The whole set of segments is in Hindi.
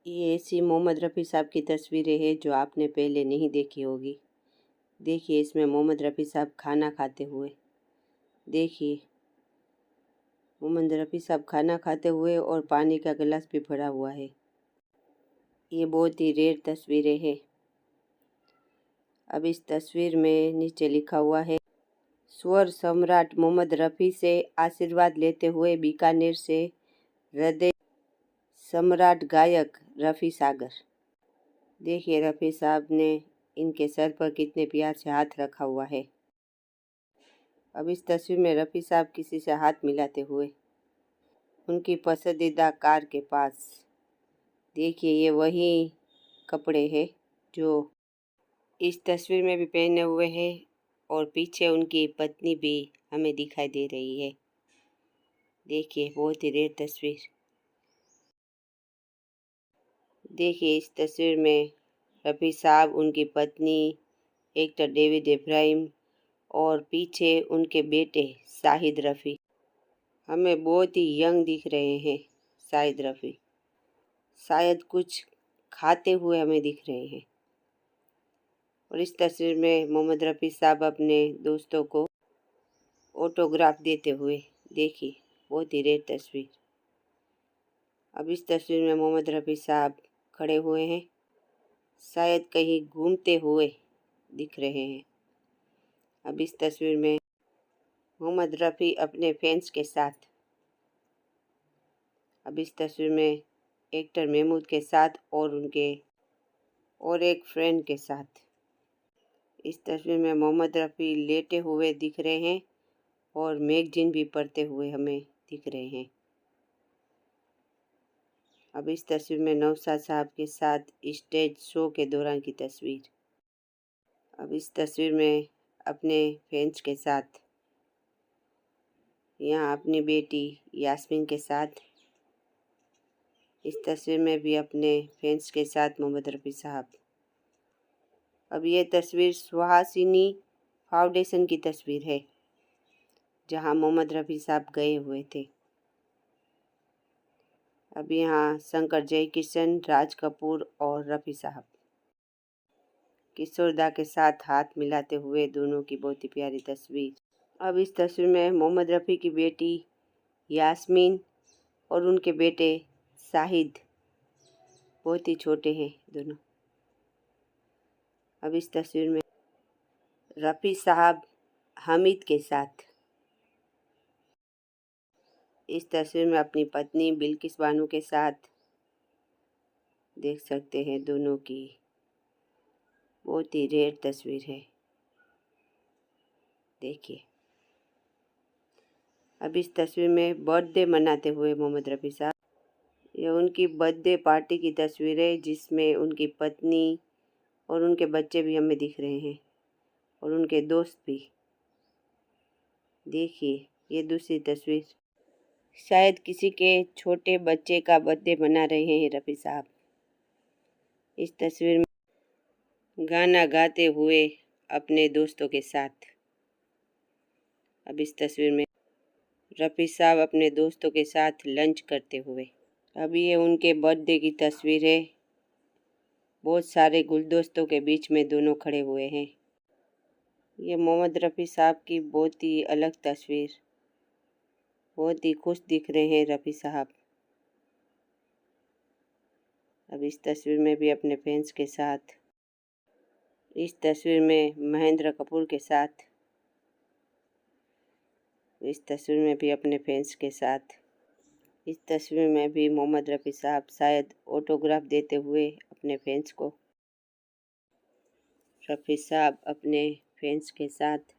ये ऐसी मोहम्मद रफ़ी साहब की तस्वीरें हैं जो आपने पहले नहीं देखी होगी। देखिए, इसमें मोहम्मद रफ़ी साहब खाना खाते हुए। देखिए, मोहम्मद रफ़ी साहब खाना खाते हुए और पानी का गिलास भी भरा हुआ है। ये बहुत ही रेयर तस्वीरें हैं। अब इस तस्वीर में नीचे लिखा हुआ है, स्वर सम्राट मोहम्मद रफ़ी से आशीर्वाद लेते हुए बीकानेर से हृदय सम्राट गायक रफ़ी सागर। देखिए, रफ़ी साहब ने इनके सर पर कितने प्यार से हाथ रखा हुआ है। अब इस तस्वीर में रफ़ी साहब किसी से हाथ मिलाते हुए उनकी पसंदीदा कार के पास। देखिए, ये वही कपड़े हैं जो इस तस्वीर में भी पहने हुए हैं और पीछे उनकी पत्नी भी हमें दिखाई दे रही है। देखिए, बहुत ही रेयर तस्वीर। देखिए, इस तस्वीर में रफ़ी साहब, उनकी पत्नी, एक्टर डेविड इब्राहिम और पीछे उनके बेटे शाहिद रफ़ी हमें बहुत ही यंग दिख रहे हैं। शाहिद रफ़ी शायद कुछ खाते हुए हमें दिख रहे हैं। और इस तस्वीर में मोहम्मद रफ़ी साहब अपने दोस्तों को ऑटोग्राफ देते हुए। देखिए, बहुत ही रेयर तस्वीर। अब इस तस्वीर में मोहम्मद रफ़ी साहब खड़े हुए हैं, शायद कहीं घूमते हुए दिख रहे हैं। अब इस तस्वीर में मोहम्मद रफ़ी अपने फैंस के साथ। अब इस तस्वीर में एक्टर महमूद के साथ और उनके और एक फ्रेंड के साथ। इस तस्वीर में मोहम्मद रफ़ी लेटे हुए दिख रहे हैं और मैगजीन भी पढ़ते हुए हमें दिख रहे हैं। अब इस तस्वीर में नौशाद साहब के साथ स्टेज शो के दौरान की तस्वीर। अब इस तस्वीर में अपने फैंस के साथ, यहाँ अपनी बेटी यास्मीन के साथ। इस तस्वीर में भी अपने फैंस के साथ मोहम्मद रफ़ी साहब। अब ये तस्वीर सुहासिनी फाउंडेशन की तस्वीर है, जहाँ मोहम्मद रफ़ी साहब गए हुए थे। अब यहाँ शंकर जयकिशन, राज कपूर और रफ़ी साहब किशोर दा के साथ हाथ मिलाते हुए, दोनों की बहुत ही प्यारी तस्वीर। अब इस तस्वीर में मोहम्मद रफ़ी की बेटी यास्मीन और उनके बेटे शाहिद, बहुत ही छोटे हैं दोनों। अब इस तस्वीर में रफ़ी साहब हामिद के साथ। इस तस्वीर में अपनी पत्नी बिल्किस बानो के साथ। देख सकते हैं दोनों की बहुत ही रेयर तस्वीर है। देखिए, अब इस तस्वीर में बर्थडे मनाते हुए मोहम्मद रफ़ी साहब। यह उनकी बर्थडे पार्टी की तस्वीर है, जिसमें उनकी पत्नी और उनके बच्चे भी हमें दिख रहे हैं और उनके दोस्त भी। देखिए, ये दूसरी तस्वीर, शायद किसी के छोटे बच्चे का बर्थडे मना रहे हैं रफ़ी साहब। इस तस्वीर में गाना गाते हुए अपने दोस्तों के साथ। अब इस तस्वीर में रफ़ी साहब अपने दोस्तों के साथ लंच करते हुए। अब ये उनके बर्थडे की तस्वीर है। बहुत सारे गुलदस्तों के बीच में दोनों खड़े हुए हैं। ये मोहम्मद रफ़ी साहब की बहुत ही अलग तस्वीर। बहुत ही खुश दिख रहे हैं रफ़ी साहब। अब इस तस्वीर में भी अपने फैंस के साथ। इस तस्वीर में महेंद्र कपूर के साथ। इस तस्वीर में भी अपने फैंस के साथ। इस तस्वीर में भी मोहम्मद रफ़ी साहब शायद ऑटोग्राफ देते हुए अपने फैंस को। रफ़ी साहब अपने फैंस के साथ।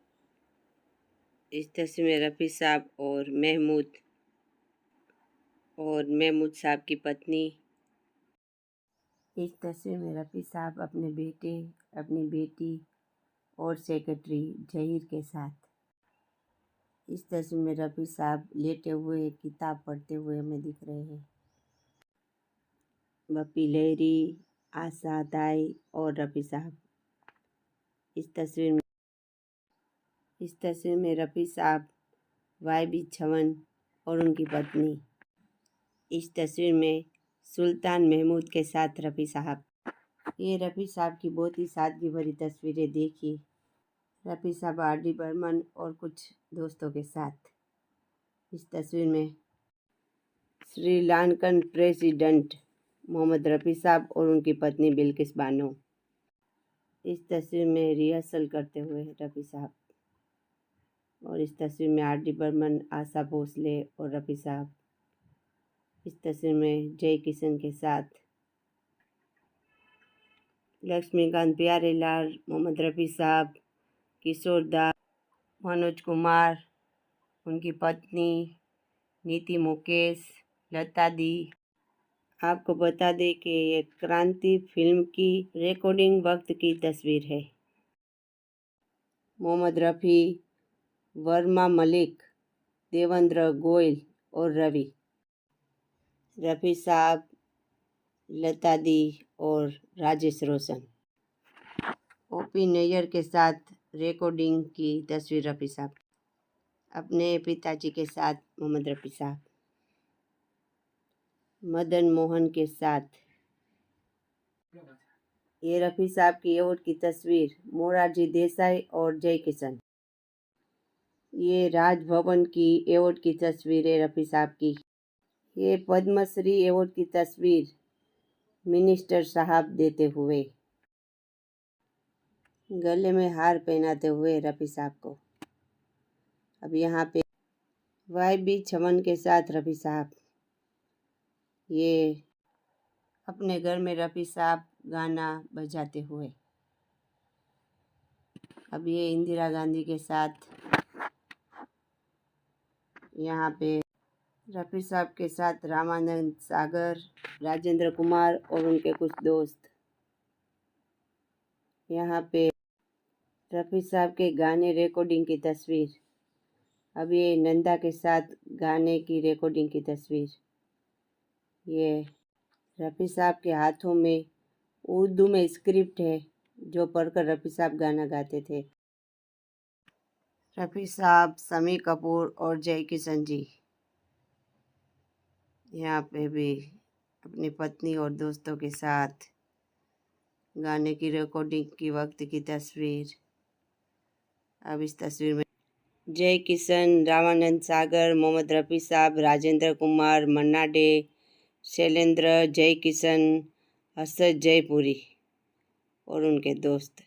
इस तस्वीर में रफ़ी साहब और महमूद साहब की पत्नी। इस तस्वीर में रफ़ी साहब अपने बेटे, अपनी बेटी और सेक्रेटरी जहीर के साथ। इस तस्वीर में रफ़ी साहब लेटे हुए किताब पढ़ते हुए हमें दिख रहे हैं। बप्पी लहरी, आशा दाई और रफ़ी साहब। इस तस्वीर में रफ़ी साहब, YB छवन और उनकी पत्नी। इस तस्वीर में सुल्तान महमूद के साथ रफ़ी साहब। ये रफ़ी साहब की बहुत ही सादगी भरी तस्वीरें देखिए। रफ़ी साहब R.D. बर्मन और कुछ दोस्तों के साथ। इस तस्वीर में श्रीलंकन प्रेसिडेंट मोहम्मद रफ़ी साहब और उनकी पत्नी बिल्किस बानो। इस तस्वीर में रिहर्सल करते हुए रफ़ी साहब। और इस तस्वीर में R.D. बर्मन, आशा भोसले और रफ़ी साहब। इस तस्वीर में जय किशन के साथ लक्ष्मीकांत प्यारेलाल, मोहम्मद रफ़ी साहब, किशोर दा, मनोज कुमार, उनकी पत्नी नीति मुकेश, लता दी। आपको बता दें कि ये क्रांति फिल्म की रिकॉर्डिंग वक्त की तस्वीर है। मोहम्मद रफ़ी, वर्मा मलिक, देवेंद्र गोयल और रवि। रफ़ी साहब, लता दी और राजेश रोशन। O.P. नैयर के साथ रिकॉर्डिंग की तस्वीर रफ़ी साहब। अपने पिताजी के साथ मोहम्मद रफ़ी साहब। मदन मोहन के साथ। ये रफ़ी साहब की अवार्ड की तस्वीर मोरारजी देसाई और जय किशन। ये राजभवन की अवार्ड की तस्वीर है रफ़ी साहब की। ये पद्मश्री अवार्ड की तस्वीर मिनिस्टर साहब देते हुए, गले में हार पहनाते हुए रफ़ी साहब को। अब यहाँ पे YB छमन के साथ रफ़ी साहब। ये अपने घर में रफ़ी साहब गाना बजाते हुए। अब ये इंदिरा गांधी के साथ यहाँ पे रफ़ी साहब के साथ रामानंद सागर, राजेंद्र कुमार और उनके कुछ दोस्त। यहाँ पे रफ़ी साहब के गाने रिकॉर्डिंग की तस्वीर। अब ये नंदा के साथ गाने की रिकॉर्डिंग की तस्वीर। ये रफ़ी साहब के हाथों में उर्दू में स्क्रिप्ट है जो पढ़कर रफ़ी साहब गाना गाते थे। रफ़ी साहब, शम्मी कपूर और जय किशन जी यहाँ पे भी अपनी पत्नी और दोस्तों के साथ गाने की रिकॉर्डिंग की वक्त की तस्वीर। अब इस तस्वीर में जय किशन, रामानंद सागर, मोहम्मद रफ़ी साहब, राजेंद्र कुमार, मन्ना डे, शैलेंद्र, जय किशन, हसरत जयपुरी और उनके दोस्त।